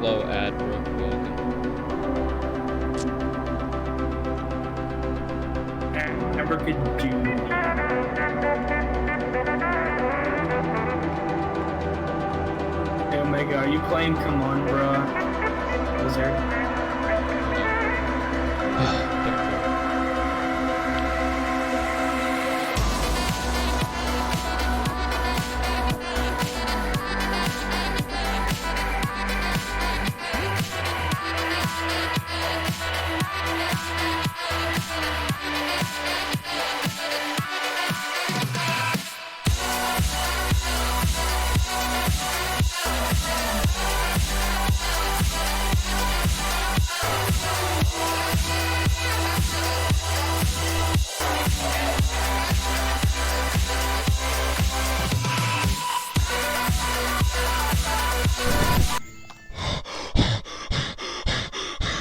slow ad real quick. Never could do. Hey Omega, are you playing Come On, bruh? Wizard.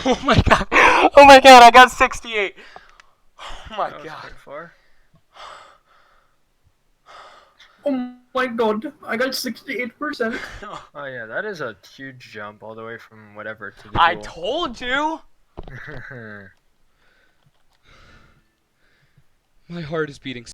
Oh my god. Oh my god, I got 68. Oh my god. Pretty far. Oh my god, I got 68%. Oh yeah, that is a huge jump all the way from whatever to the I duel. told you. My heart is beating